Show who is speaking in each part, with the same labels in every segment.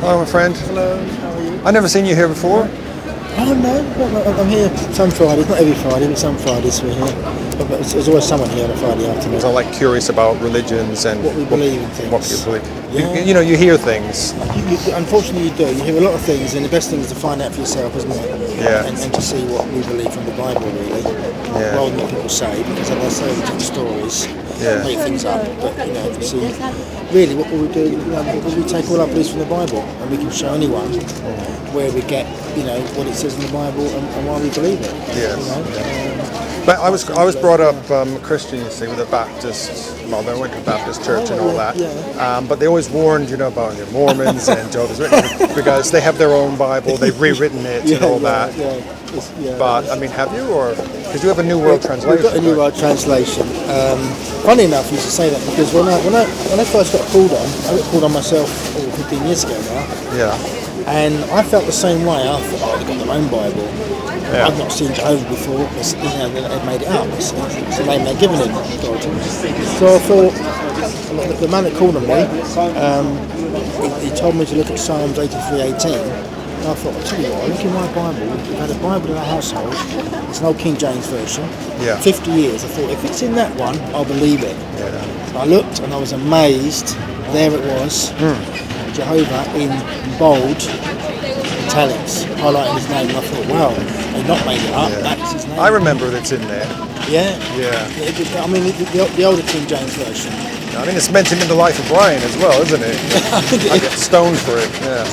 Speaker 1: Hello, my friend.
Speaker 2: Hello, how are you?
Speaker 1: I've never seen you here before.
Speaker 2: Oh no, I'm here some Fridays, not every Friday, but some Fridays we're here. But there's always someone here on a Friday afternoon.
Speaker 1: I'm like curious about religions and
Speaker 2: What we believe in things.
Speaker 1: What you believe.
Speaker 2: Yeah.
Speaker 1: You hear things.
Speaker 2: Unfortunately you do. You hear a lot of things, and the best thing is to find out for yourself, isn't it?
Speaker 1: Yeah.
Speaker 2: And to see what we believe from the Bible, really.
Speaker 1: Yeah.
Speaker 2: Rather than what people say, because as I say, we tell stories, make things up. But if you see, really, what will we do? We take all our beliefs from the Bible, and we can show anyone where we get, what it says in the Bible and why we believe it.
Speaker 1: Yes. But I was brought up Christian, you see, with a Baptist. Well, I went to a Baptist church and all that.
Speaker 2: Yeah.
Speaker 1: But they always warned, about the Mormons and Jehovah's Witnesses because they have their own Bible. They've rewritten it and all that.
Speaker 2: Yeah.
Speaker 1: But I mean, have you, or because you have a New World Translation?
Speaker 2: We've got a New World Translation. Funny enough, you should say that because when I first got called on, I got called on myself 15 years ago now.
Speaker 1: Yeah.
Speaker 2: And I felt the same way. I thought, they've got their own Bible.
Speaker 1: Yeah.
Speaker 2: I've not seen Jehovah before. They've made it up. It's the name they're giving it. So I thought, the man that called on me, he told me to look at Psalms 83:18. And I thought, I'll tell you what, look in my Bible. We've had a Bible in our household. It's an old King James version.
Speaker 1: Yeah.
Speaker 2: 50 years. I thought, if it's in that one, I'll believe it.
Speaker 1: Yeah.
Speaker 2: So I looked and I was amazed. There it was. Jehovah in bold italics, highlighting his name, and I thought, wow, they've not made it up, that's his name.
Speaker 1: I remember that's in there.
Speaker 2: Yeah?
Speaker 1: Yeah.
Speaker 2: I mean, the older King James version.
Speaker 1: I mean, it's mentioned in the life of Brian as well, isn't it? I get stoned for it, yeah.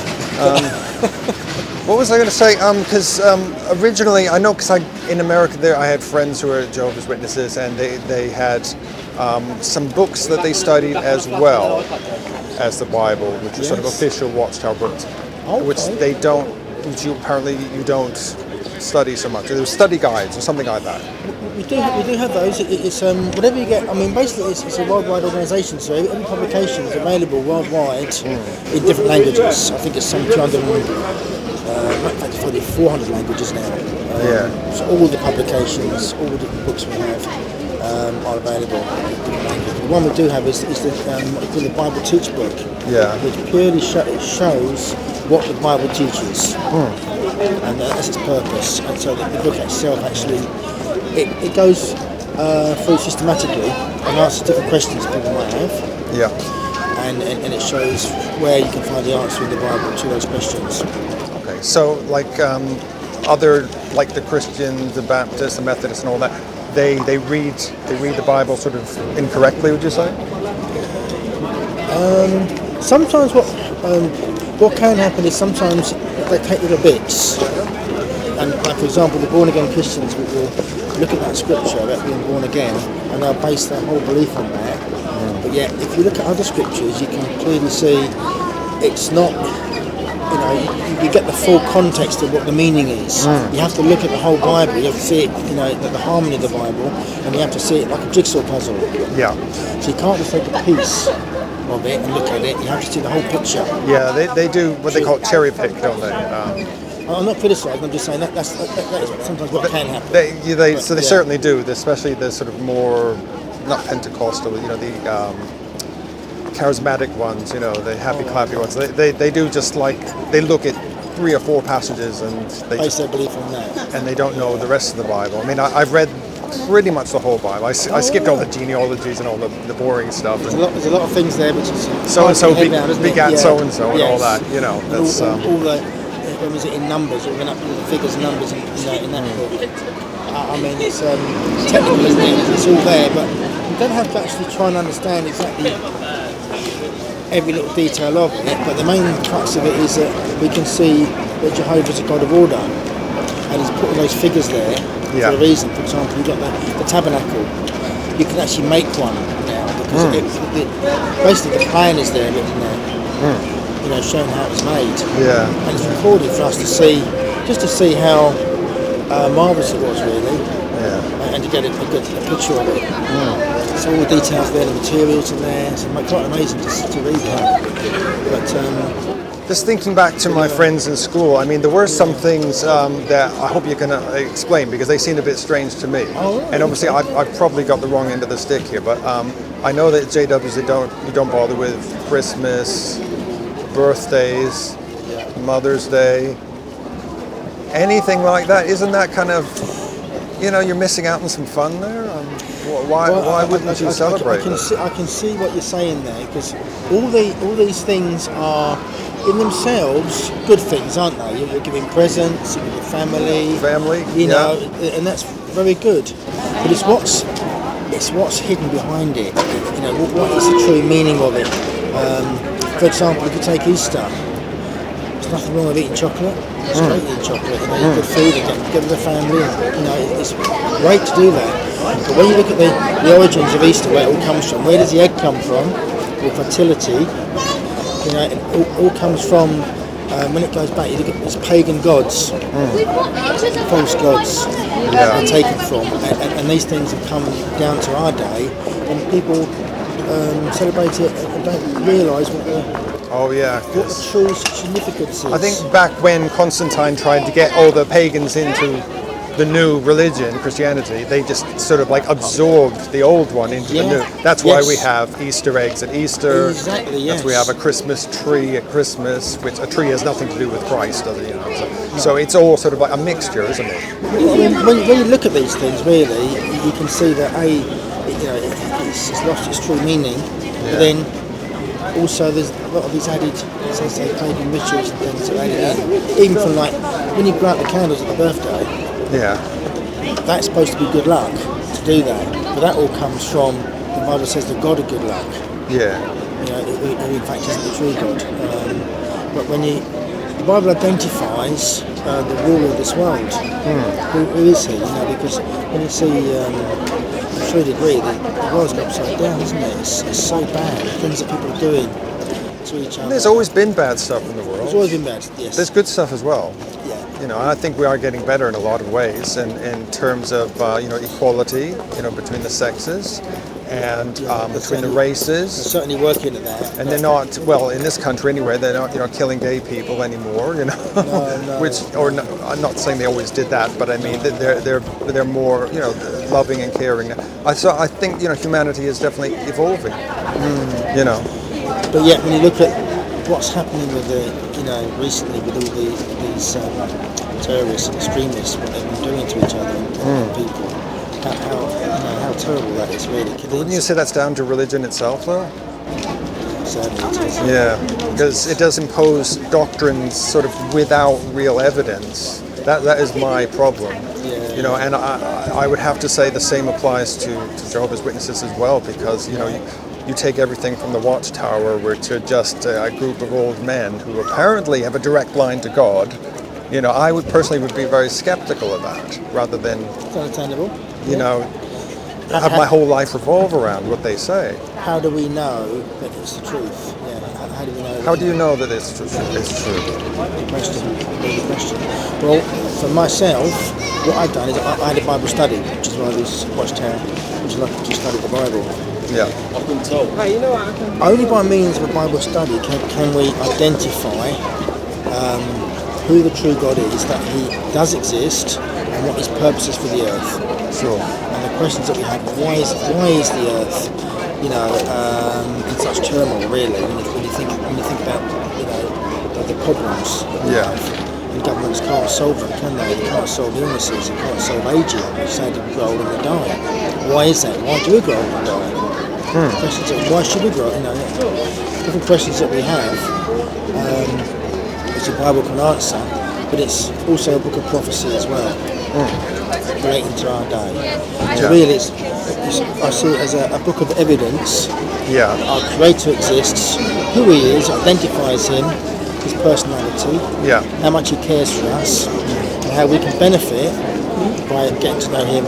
Speaker 1: What was I going to say? Because originally, I know, because in America there, I had friends who were Jehovah's Witnesses, and they had some books that they studied as well as the Bible, which is sort of official Watchtower books, which they don't, which apparently you don't study so much. There's study guides or something like that.
Speaker 2: We do have those. It's whatever you get. I mean, basically, it's a worldwide organisation, so every publication is available worldwide in different languages. I think it's some 200, probably 400 languages now. So all the publications, all the different books we have are available in different languages. The one we do have is the Bible Teach book, which purely shows what the Bible teaches, and that's its purpose. And so the book itself actually it goes through systematically and answers different questions people might have.
Speaker 1: Yeah.
Speaker 2: And it shows where you can find the answer in the Bible to those questions.
Speaker 1: Okay, so like other, like the Christians, the Baptists, the Methodists, and all that, they read the Bible sort of incorrectly, would you say?
Speaker 2: Sometimes what can happen is sometimes they take little bits, and like for example, the born again Christians will look at that scripture about being born again, and they'll base their whole belief on that. But yet, if you look at other scriptures, you can clearly see it's not. You get the full context of what the meaning is. You have to look at the whole Bible. You have to see it, the harmony of the Bible, and you have to see it like a jigsaw puzzle.
Speaker 1: Yeah.
Speaker 2: So you can't just take a piece of it and look at it. You have to see the whole picture.
Speaker 1: Yeah, they do what they call cherry pick, don't they?
Speaker 2: I'm not criticising. I'm just saying that is sometimes what can happen.
Speaker 1: They certainly do, especially the sort of more not Pentecostal, the charismatic ones, the happy clappy ones. They do just like they look at 3 or 4 passages and they
Speaker 2: base their belief on that,
Speaker 1: and they don't know the rest of the Bible. I mean, I've read pretty much the whole Bible. I skipped all the genealogies and all the boring stuff.
Speaker 2: There's a lot of things there, which is
Speaker 1: so and so begat so and so and all that. That's
Speaker 2: all the when was it in Numbers? Or up all the figures and numbers in that book. I mean, it's technical, isn't it? It's all there, but you don't have to actually try and understand exactly every little detail of it. But the main crux of it is that we can see that Jehovah's a God of order, and he's put all those figures there for a reason. For example, you've got the tabernacle. You can actually make one now because basically the plan is there written there. Showing how it was made. Yeah. And it's recorded for us to see, just to see how marvellous it was, really. Yeah. And to get a picture of it. So all the details there, the materials in there. It's quite amazing to read that. But
Speaker 1: just thinking back to my friends in school, I mean, there were some things that I hope you can explain because they seemed a bit strange to me.
Speaker 2: Oh, really?
Speaker 1: And obviously, I've probably got the wrong end of the stick here, but I know that JWs you don't bother with Christmas, birthdays, Mother's Day, anything like that. Isn't that kind of, you're missing out on some fun there? Why wouldn't you celebrate it?
Speaker 2: I can see what you're saying there, because all these things are in themselves good things, aren't they? You're giving presents, you're giving family, and that's very good. But it's what's hidden behind it. What is the true meaning of it? For example, if you take Easter, there's nothing wrong with eating chocolate. It's great eating chocolate. Good food and get together with the family. It's great to do that. But when you look at the origins of Easter, where it all comes from, where does the egg come from? Or fertility. It all comes from when it goes back. You look at these pagan gods, false gods, are taken from, and these things have come down to our day, and people celebrate it and don't realise what the true significance is.
Speaker 1: I think back when Constantine tried to get all the pagans into the new religion, Christianity, they just sort of absorbed the old one into the new. That's why we have Easter eggs at Easter.
Speaker 2: Exactly, yes.
Speaker 1: That's why we have a Christmas tree at Christmas, which a tree has nothing to do with Christ, does it? So it's all sort of like a mixture, isn't it?
Speaker 2: When you look at these things, really, you can see that it's lost its true meaning. But then also there's a lot of these added, as I say, pagan rituals and things that are added in. Even from when you blow out the candles at the birthday. That's supposed to be good luck to do that, but that all comes from the Bible says the God of good luck. Who in fact isn't the true God. But when the Bible identifies the ruler of this world, who is he? Because when you see, I'm sure you'd agree that the world's upside down, isn't it? It's so bad. The things that people are doing to each other.
Speaker 1: There's always been bad stuff in the world.
Speaker 2: There's always been bad. Yes.
Speaker 1: There's good stuff as well. And I think we are getting better in a lot of ways, in terms of equality, between the sexes, and between the races.
Speaker 2: They're certainly working at that.
Speaker 1: And they're not, well, in this country anyway, they're not killing gay people anymore, I'm not saying they always did that, but I mean they're more loving and caring. I think humanity is definitely evolving.
Speaker 2: But yet when you look at what's happening with recently with all these terrorists and extremists, what they've been doing to each other and people, how terrible that is, really.
Speaker 1: Wouldn't you say that's down to religion itself, though?
Speaker 2: Certainly it is.
Speaker 1: Yeah, because it does impose doctrines sort of without real evidence. That is my problem. And I would have to say the same applies to Jehovah's Witnesses as well, because you take everything from the Watchtower, to just a group of old men who apparently have a direct line to God. I would personally be very skeptical of that, rather than
Speaker 2: it's understandable.
Speaker 1: Have my whole life revolve around what they say.
Speaker 2: How do we know that it's the truth? How do we know?
Speaker 1: How do you know that it's true?
Speaker 2: Good question. Well, for myself, what I've done is I had a Bible study, which is one of these Watchtower, which is like to study the Bible.
Speaker 1: I've been told.
Speaker 2: Only by means of a Bible study can we identify who the true God is, that he does exist, and what his purpose is for the earth.
Speaker 1: Sure.
Speaker 2: And the questions that we have: why is the earth, in such turmoil? Really, when you think about, the problems that we have. And governments can't solve them, can they? You can't solve illnesses, you can't solve aging, which say to grow old and die. Why is that? Why do we grow old and die? Questions that, why should we grow? Different questions that we have, which the Bible can answer, but it's also a book of prophecy as well, relating to our day. So really, I see it as a book of evidence. Our Creator exists, who he is, identifies him, his personality, how much he cares for us, and how we can benefit by getting to know him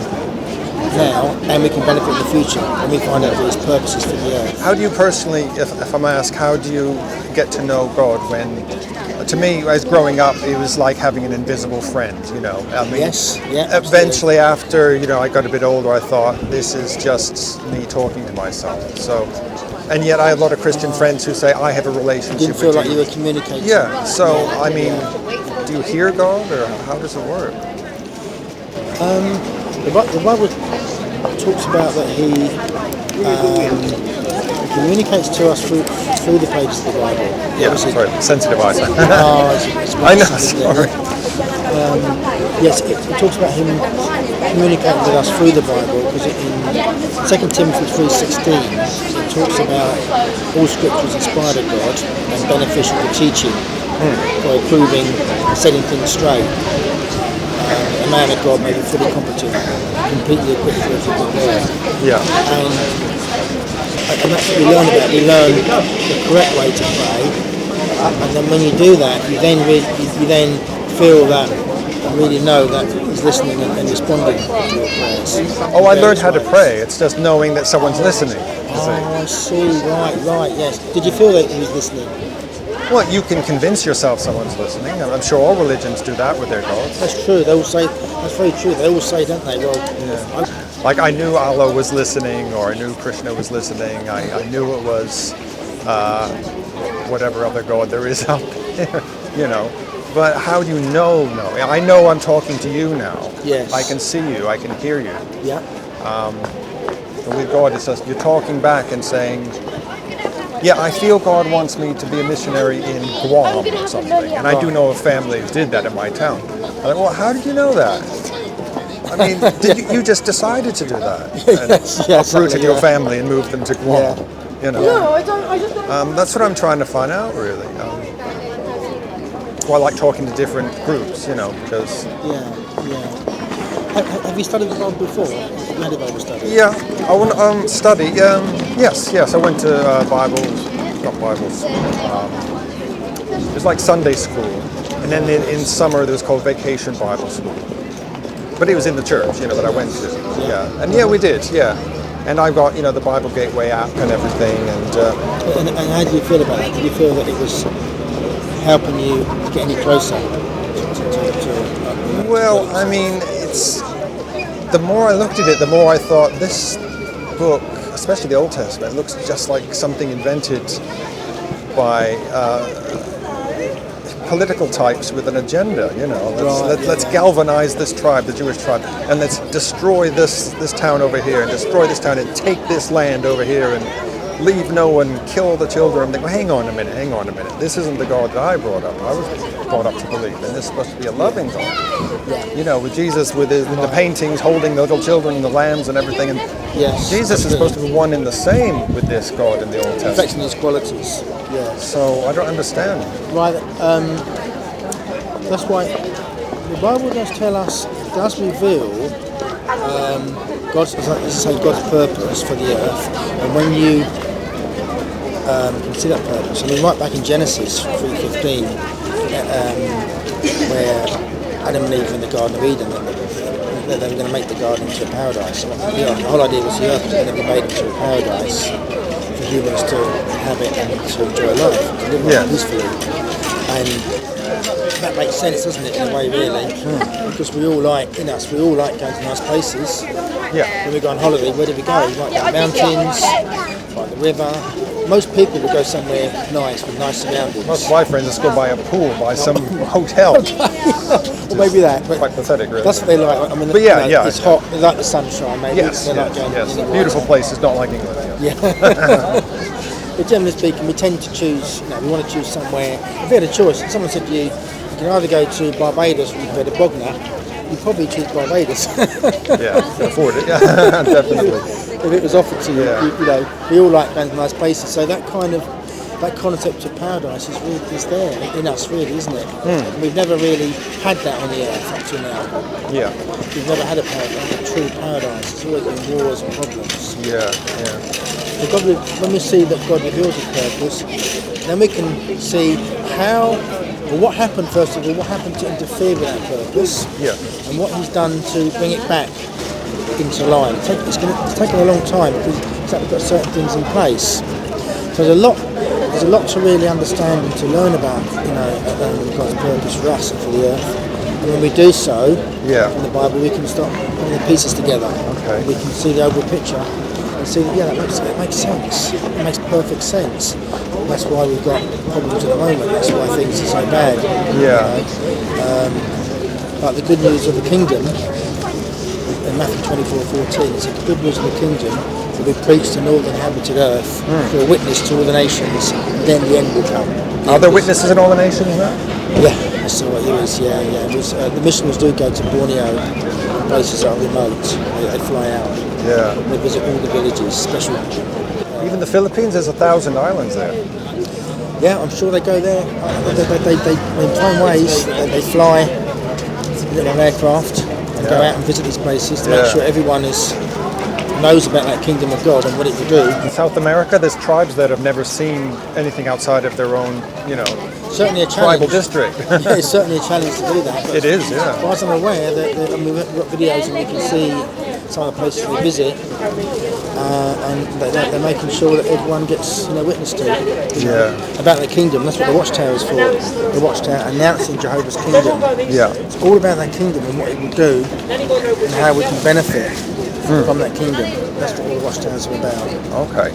Speaker 2: now, and we can benefit in the future when we find out what his purpose is for the earth.
Speaker 1: How do you personally, if I may ask, how do you get to know God? When, to me, as growing up, it was like having an invisible friend,
Speaker 2: Yes,
Speaker 1: eventually after, I got a bit older, I thought, this is just me talking to myself. So, and yet I have a lot of Christian friends who say, I have a relationship with you.
Speaker 2: You didn't feel like you were communicating.
Speaker 1: Yeah, so, I mean, do you hear God, or how does it work?
Speaker 2: The Bible talks about that he communicates to us through the pages of the Bible.
Speaker 1: Yeah, sorry, sensitive eyesight.
Speaker 2: It's
Speaker 1: I know,
Speaker 2: massive, isn't it?
Speaker 1: sorry.
Speaker 2: Yes, it talks about him communicating with us through the Bible, because in 2 Timothy 3:16 it talks about all scripture is inspired of God and beneficial for teaching, for improving, setting things straight. A man of God may be fully competent, completely equipped for every good work.
Speaker 1: Yeah.
Speaker 2: And that's what we learn about. We learn the correct way to pray, and then when you do that, you then feel that and really know that He's listening and responding to your prayers.
Speaker 1: Oh, I learned how to pray. It's just knowing that someone's listening.
Speaker 2: I see. Right. Yes. Did you feel that He was listening?
Speaker 1: Well, you can convince yourself someone's listening. I'm sure all religions do that with their gods.
Speaker 2: That's true. They all say. That's very true. They all say, don't they? Well,
Speaker 1: Like I knew Allah was listening, or I knew Krishna was listening. I knew it was whatever other god there is out there, you know. But how do you know? No, I know I'm talking to you now.
Speaker 2: Yes.
Speaker 1: I can see you. I can hear you.
Speaker 2: Yeah.
Speaker 1: And with God, it's just you're talking back and saying, yeah, I feel God wants me to be a missionary in Guam or something. And I do know a family who did that in my town. I'm like, well, how did you know that? I mean, you just decided to do that? And uprooted your family and moved them to Guam.
Speaker 2: Yeah.
Speaker 1: You know.
Speaker 3: No, I don't.
Speaker 1: That's what I'm trying to find out, really. Well, I like talking to different groups, you know, because...
Speaker 2: Yeah. Have you studied the Bible before? Have you had a Bible study?
Speaker 1: Yeah, I want to study. Yes, I went to not Bibles. It was like Sunday school, and then in summer there was called Vacation Bible School. But it was in the church, you know, that I went to. Yeah, and we did. Yeah, and I've got the Bible Gateway app and everything,
Speaker 2: And how do you feel about it? Did you feel that it was helping you to get any closer?
Speaker 1: Well, I mean, the more I looked at it, the more I thought this book, especially the Old Testament, looks just like something invented by political types with an agenda. You know, let's galvanize this tribe, the Jewish tribe, and let's destroy this town over here, and destroy this town, and take this land over here, and leave no one, kill the children. I'm thinking, well, hang on a minute. This isn't the God that I brought up. I was brought up to believe, and this is supposed to be a loving God. You know, with Jesus, with the paintings holding the little children and the lambs and everything. And Jesus is supposed to be one and the same with this God in the Old Testament.
Speaker 2: Reflecting His qualities. Yeah.
Speaker 1: So I don't understand.
Speaker 2: Right. That's why the Bible does tell us, does reveal God's purpose for the earth, and when you consider that purpose, I mean, right back in Genesis 3:15, where Adam and Eve were in the Garden of Eden, they were going to make the garden into a paradise. The whole idea was the earth was going to be made into a paradise for humans to inhabit and to enjoy life, to live peacefully. And that makes sense, doesn't it, in a way, really? Because we all like going to nice places.
Speaker 1: Yeah.
Speaker 2: When we go on holiday, where do we go? We might go to mountains, by the river. Most people will go somewhere nice with nice surroundings.
Speaker 1: Most of my friends are still by a pool, by some hotel.
Speaker 2: Well, maybe that. But
Speaker 1: quite pathetic, really.
Speaker 2: that's what they like. I mean,
Speaker 1: but
Speaker 2: it's hot. They like the sunshine, maybe.
Speaker 1: Yes,
Speaker 2: they like going
Speaker 1: beautiful places, not like England.
Speaker 2: Yeah. But generally speaking, we tend to choose. We want to choose somewhere. If we had a choice, if someone said to you, you can either go to Barbados or you can go to Bognor, you'd probably choose Barbados.
Speaker 1: Yeah, you can afford it. Yeah, definitely.
Speaker 2: If it was offered to you, we all like going to nice places. So that concept of paradise is there in us, really, isn't it? We've never really had that on the earth up to now.
Speaker 1: Yeah.
Speaker 2: We've never had a true paradise. It's always been wars and problems.
Speaker 1: Yeah.
Speaker 2: So when we see that God reveals His purpose, then we can see what happened, first of all, what happened to interfere with that purpose, and what He's done to bring it back into line. It's taken a long time because we've got certain things in place. So there's a lot to really understand and to learn about, God's purpose for us and for the earth. And when we do so, in the Bible, we can start putting the pieces together.
Speaker 1: Okay.
Speaker 2: We can see the overall picture and see that that makes sense. It makes perfect sense. That's why we've got problems at the moment. That's why things are so bad.
Speaker 1: Yeah.
Speaker 2: But the good news of the kingdom, in Matthew 24:14, it said the good news of the kingdom will be preached in all the inhabited earth for a witness to all the nations. Then the end will come.
Speaker 1: Are there witnesses in all the nations now?
Speaker 2: Yeah, that's what it is. Yeah. It was, the missionaries do go to Borneo, places that are remote. They fly out.
Speaker 1: Yeah.
Speaker 2: They visit all the villages, special.
Speaker 1: Even the Philippines, there's 1,000 islands there.
Speaker 2: Yeah, I'm sure they go there. They in time ways, they fly in an aircraft and go out and visit these places to make sure everyone knows about that kingdom of God and what it will do.
Speaker 1: In South America, there's tribes that have never seen anything outside of their own,
Speaker 2: Certainly a challenge.
Speaker 1: tribal district.
Speaker 2: Yeah, it's certainly a challenge to do that.
Speaker 1: It is, yeah.
Speaker 2: As far as I'm aware, we've got videos and you can see some of the places they visit, and they're making sure that everyone gets witness to about the kingdom. That's what the Watchtower is for. The Watchtower announcing Jehovah's kingdom.
Speaker 1: Yeah.
Speaker 2: It's all about that kingdom and what it will do and how we can benefit from that kingdom. That's what all the Watchtowers are about.
Speaker 1: Okay.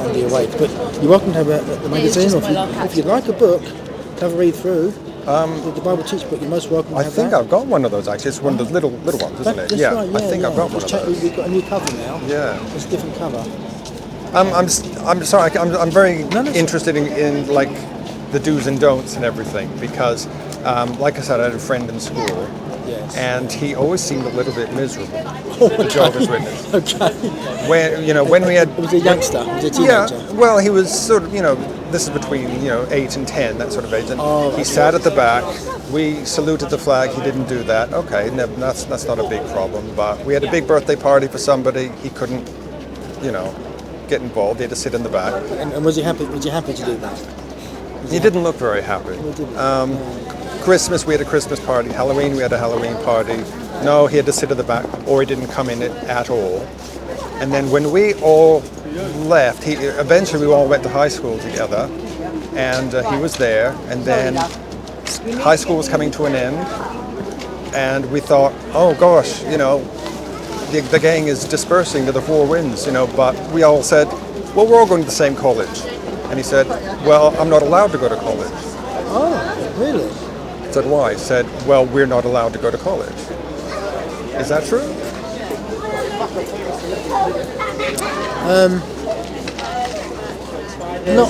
Speaker 2: And be awake. But you're welcome to have the magazine, or if you'd like a book to have a read through. The Bible Teach book, you're most welcome to have
Speaker 1: I think
Speaker 2: that.
Speaker 1: I've got one of those actually. It's one of those little ones, isn't it?
Speaker 2: That's right,
Speaker 1: I think I've got one of those.
Speaker 2: We've got a new cover now.
Speaker 1: Yeah.
Speaker 2: It's a different cover.
Speaker 1: I'm sorry. I'm very interested in like the do's and don'ts and everything because, like I said, I had a friend in school.
Speaker 2: Yes.
Speaker 1: And he always seemed a little bit miserable.
Speaker 2: Okay.
Speaker 1: Jehovah's Witness.
Speaker 2: Okay.
Speaker 1: When we had.
Speaker 2: It was a youngster. It was a teenager.
Speaker 1: Yeah. Well, he was sort of this is between 8 and 10, that sort of age, and he sat at the back. We saluted the flag. He didn't do that. Okay, that's not a big problem. But we had a big birthday party for somebody. He couldn't, get involved. He had to sit in the back.
Speaker 2: And was he happy? Was you happy to do that?
Speaker 1: He didn't look very happy. Christmas, we had a Christmas party. Halloween, we had a Halloween party. No, he had to sit at the back, or he didn't come in at all. And then when we all left, eventually we all went to high school together, and he was there. And then high school was coming to an end, and we thought, oh gosh, the gang is dispersing to the four winds, But we all said, well, we're all going to the same college. And he said, well, I'm not allowed to go to college.
Speaker 2: Oh, really?
Speaker 1: I said, why? He said, well, we're not allowed to go to college. Is that true?
Speaker 2: No.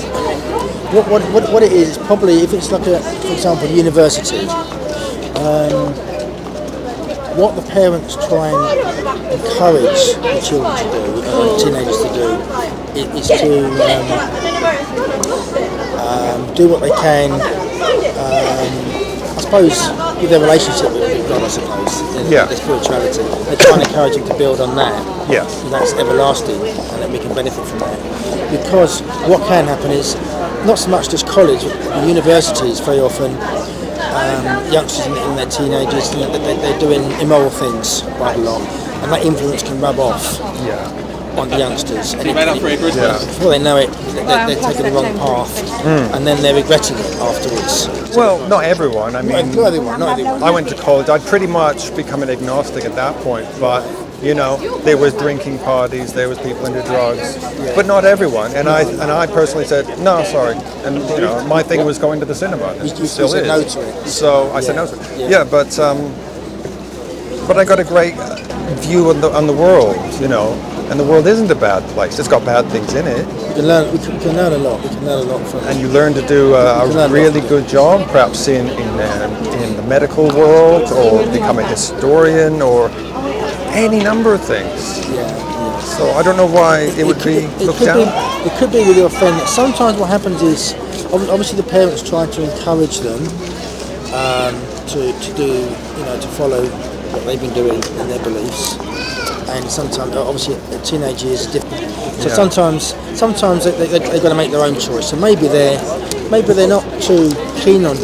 Speaker 2: What it is probably, if it's like for example, university, what the parents try and encourage the children to do, teenagers to do, is to do what they can. I suppose with their relationship with God, I suppose, their spirituality, they try and encourage them to build on that.
Speaker 1: Yes.
Speaker 2: And that's everlasting, and that we can benefit from that. Because what can happen is not so much just college, but universities very often. Youngsters in their teenagers, they're doing immoral things quite a lot, and that influence can rub off on the youngsters. And before they know it, they're taking the wrong path, and then they're regretting it afterwards.
Speaker 1: Well, not everyone. I mean,
Speaker 2: not everyone.
Speaker 1: I went to college. I'd pretty much become an agnostic at that point, but there was drinking parties, there was people into drugs, but not everyone. And I personally said, no, sorry. And my thing was going to the cinema. And
Speaker 2: You
Speaker 1: still
Speaker 2: said
Speaker 1: is.
Speaker 2: no to it.
Speaker 1: So I said no to it. Yeah, but I got a great view on the world, and the world isn't a bad place. It's got bad things in it.
Speaker 2: We can learn a lot. We can learn a lot from it.
Speaker 1: And you learn to do a really good job, perhaps in the medical world, or become a historian, or any number of things.
Speaker 2: Yeah.
Speaker 1: So I don't know why it would be looked down.
Speaker 2: It could be with your friend. Sometimes what happens is, obviously the parents try to encourage them to do, to follow what they've been doing in their beliefs. And sometimes, obviously, at teenage years is different. So sometimes they've got to make their own choice. So maybe they're not too keen on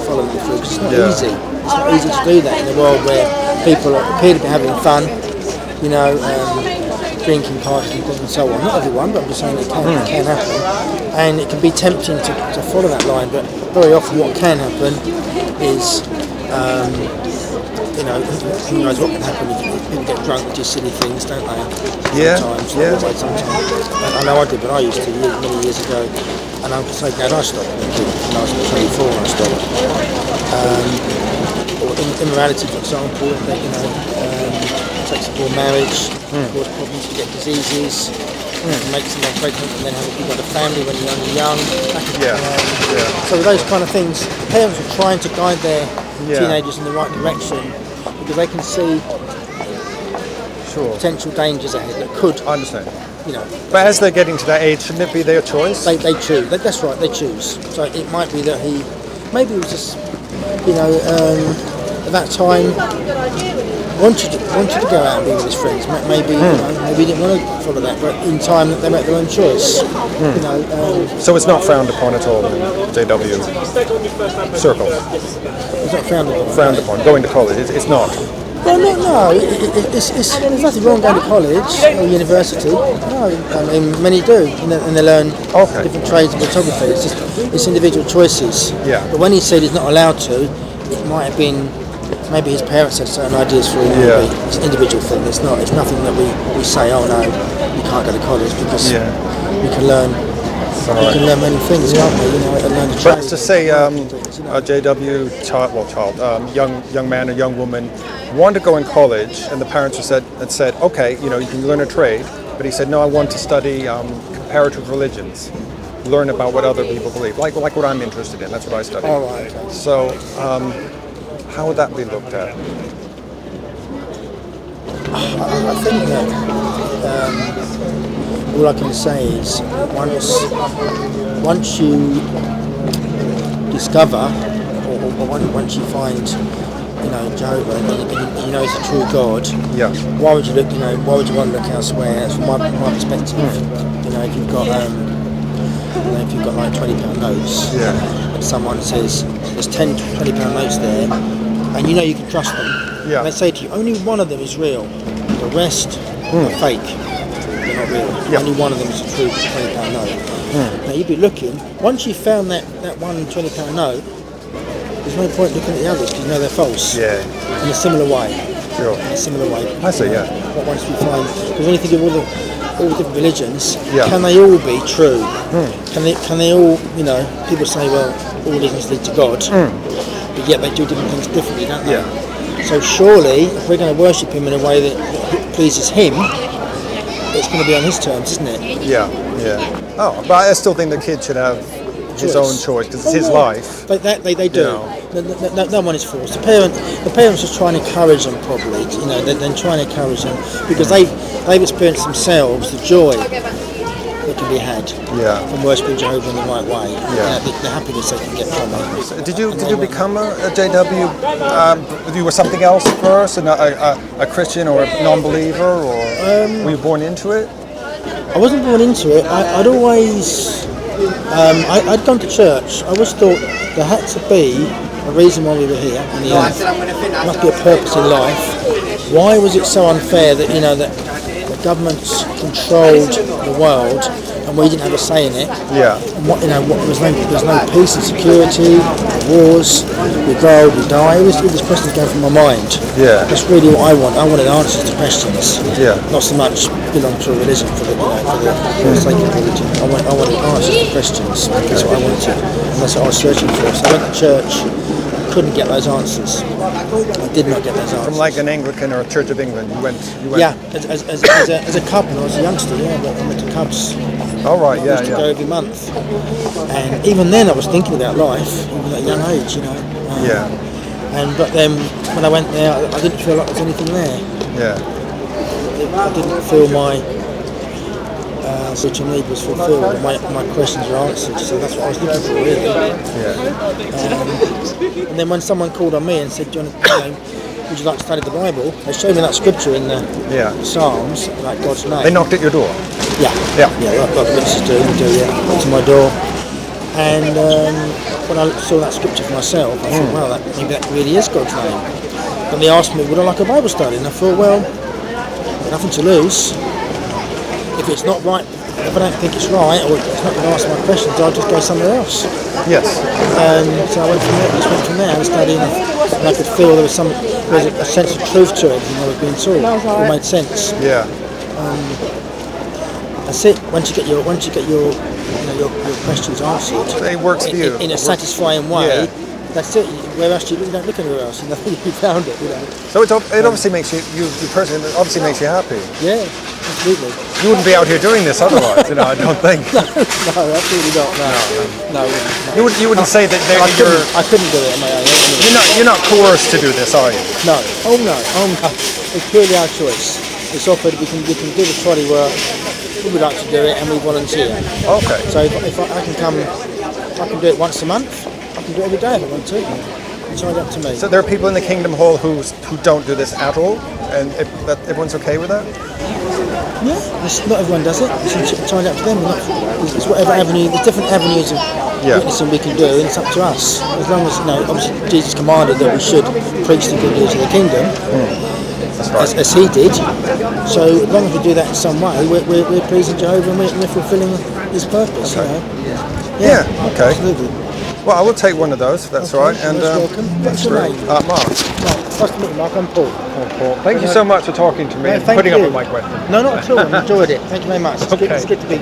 Speaker 2: following it through, because it's not easy. It's not easy to do that in a world where people appear to be having fun, drinking parties and so on. Not everyone, but I'm just saying it can happen. And it can be tempting to follow that line, but very often what can happen is, who knows what can happen if people get drunk with just silly things, don't they? Sometimes. I know I did, but I used to many years ago. And I'm so glad I stopped drinking when I was 24 when I stopped. Or immorality, for example, flexible marriage, cause problems to get diseases. make someone pregnant and then you've got a family when you're only young.
Speaker 1: Yeah.
Speaker 2: So those kind of things, parents are trying to guide their
Speaker 1: Yeah.
Speaker 2: teenagers in the right direction because they can see potential dangers ahead that could.
Speaker 1: I understand.
Speaker 2: You know.
Speaker 1: But as they're getting to that age, shouldn't it be their choice?
Speaker 2: They choose. That's right. They choose. So it might be that maybe it was just, at that time wanted to go out and be with his friends. Maybe maybe he didn't want to follow that, but in time they make their own choice.
Speaker 1: So it's not frowned upon at all in JW circle.
Speaker 2: It's not frowned upon.
Speaker 1: Frowned upon. Going to college, it's not.
Speaker 2: Well, no. There's nothing wrong going to college or university. No, I mean many do, and they learn different trades in photography. It's individual choices.
Speaker 1: Yeah.
Speaker 2: But when he said he's not allowed to, it might have been maybe his parents had certain ideas for him. It's an individual thing. It's not. It's nothing that we say. Oh no, you can't go to college because we can learn. You can learn many things, can't we? And learn the trade.
Speaker 1: But to say a JW young man or young woman wanted to go in college, and the parents had said, okay, you can learn a trade, but he said, no, I want to study comparative religions, learn about what other people believe, like what I'm interested in. That's what I study.
Speaker 2: Oh, right, okay.
Speaker 1: So, how would that be looked at?
Speaker 2: I think that all I can say is once you discover, or once you find, Jehovah, and you know he's a true God.
Speaker 1: Yeah.
Speaker 2: Why would you look? Why would you want to look elsewhere? That's from my perspective. If you've got, like £20 notes, and someone says there's 10 £20 notes there, and you can trust them.
Speaker 1: Yeah.
Speaker 2: And they say to you, only one of them is real. The rest are fake. They're not real.
Speaker 1: Yeah.
Speaker 2: Only one of them is a true £20 note. Now you'd be looking. Once you've found that one £20 note, there's no point looking at the others because they're false.
Speaker 1: Yeah.
Speaker 2: In a similar way.
Speaker 1: Sure.
Speaker 2: In a similar way.
Speaker 1: I see. Yeah.
Speaker 2: But once we find, because when you think of all the different religions,
Speaker 1: Yeah.
Speaker 2: can they all be true? Can they all? People say, well, all religions lead to God, but yet they do different things differently, don't they?
Speaker 1: Yeah.
Speaker 2: So surely, if we're going to worship Him in a way that pleases Him, it's going to be on His terms, isn't it?
Speaker 1: Yeah. Oh, but I still think the kid should have his own choice because it's his life.
Speaker 2: They do. No one is forced. The parents are trying to encourage them, probably. They're trying to encourage them because they've experienced themselves the joy that can be had from worshipping Jehovah in the right way. The happiness they can get from it.
Speaker 1: Did you become a JW? You were something else first, a Christian or a non-believer, or were you born into it?
Speaker 2: I wasn't born into it. I'd always. I'd gone to church. I always thought there had to be a reason why we were here on the earth. There must be a purpose in life. Why was it so unfair that that the governments controlled the world and we didn't have a say in it?
Speaker 1: Yeah.
Speaker 2: And there's no peace and security, wars. We grow old, we die. All these questions going through my mind.
Speaker 1: Yeah.
Speaker 2: That's really what I want. I wanted answers to questions.
Speaker 1: Yeah.
Speaker 2: Not so much belong to a religion for the sake of religion. I wanted answers to questions. That's what I wanted, and that's what I was searching for. So I went to church. Couldn't get those answers. I did not get those answers.
Speaker 1: From like an Anglican or a Church of England, you went.
Speaker 2: Yeah, as a cub when I was a youngster. Yeah, I went to Cubs.
Speaker 1: Oh right,
Speaker 2: I used to go every month, and even then I was thinking about life, even at a young age, But then when I went there, I didn't feel like there was anything there.
Speaker 1: Yeah.
Speaker 2: I didn't feel my spiritual need was fulfilled, my questions were answered, so that's what I was looking for, really.
Speaker 1: Yeah.
Speaker 2: And then when someone called on me and said, John, would you like to study the Bible? They showed me that scripture in the Psalms, like God's name.
Speaker 1: They knocked at your door.
Speaker 2: Yeah, like witnesses do. Knocked to my door. And when I saw that scripture for myself, I thought, well, maybe that really is God's name. And they asked me, would I like a Bible study? And I thought, well, nothing to lose. If it's not right, if I don't think it's right, or it's not going to answer my questions, I'll just go somewhere else.
Speaker 1: Yes.
Speaker 2: And so I went from there and studied, and I could feel there was a sense of truth to everything I was being taught. It made sense.
Speaker 1: Yeah.
Speaker 2: That's it. Once you get your questions answered,
Speaker 1: it works for you.
Speaker 2: In a satisfying way, That's it. Where else do you don't look anywhere else? You know, you found it. You know.
Speaker 1: So it obviously makes you personally, it obviously makes you happy.
Speaker 2: Yeah, absolutely.
Speaker 1: You wouldn't be out here doing this otherwise, you know. I don't think.
Speaker 2: No, absolutely not. No.
Speaker 1: You wouldn't say that
Speaker 2: I couldn't do it on my own.
Speaker 1: you're not coerced to do this, are you?
Speaker 2: No. Oh no. It's purely our choice. It's offered. We can do the trolley work. We would like to do it, and we volunteer.
Speaker 1: Okay.
Speaker 2: So if I can come, I can do it once a month. I can do it every day if I want to. It's all up to me.
Speaker 1: So there are people in the Kingdom Hall who don't do this at all, and everyone's okay with that?
Speaker 2: Yeah, not everyone does it. It's entirely up to them. It's whatever avenue. There's different avenues of witnessing we can do, and it's up to us. As long as obviously Jesus commanded that we should preach the good news of the kingdom.
Speaker 1: That's right.
Speaker 2: As he did. So as long as we do that in some way, we're pleasing Jehovah and we're fulfilling his purpose.
Speaker 1: Okay.
Speaker 2: You know?
Speaker 1: Yeah. Okay.
Speaker 2: Absolutely.
Speaker 1: Well, I will take one of those if that's all right. And
Speaker 2: welcome. What's your name?
Speaker 1: Mark.
Speaker 2: Nice to meet you, Mark. I'm Paul.
Speaker 1: Paul. Thank you so much for talking to me and putting up with my question.
Speaker 2: No, not at all. I enjoyed it. Thank you very much.
Speaker 1: Okay.
Speaker 2: It's good to be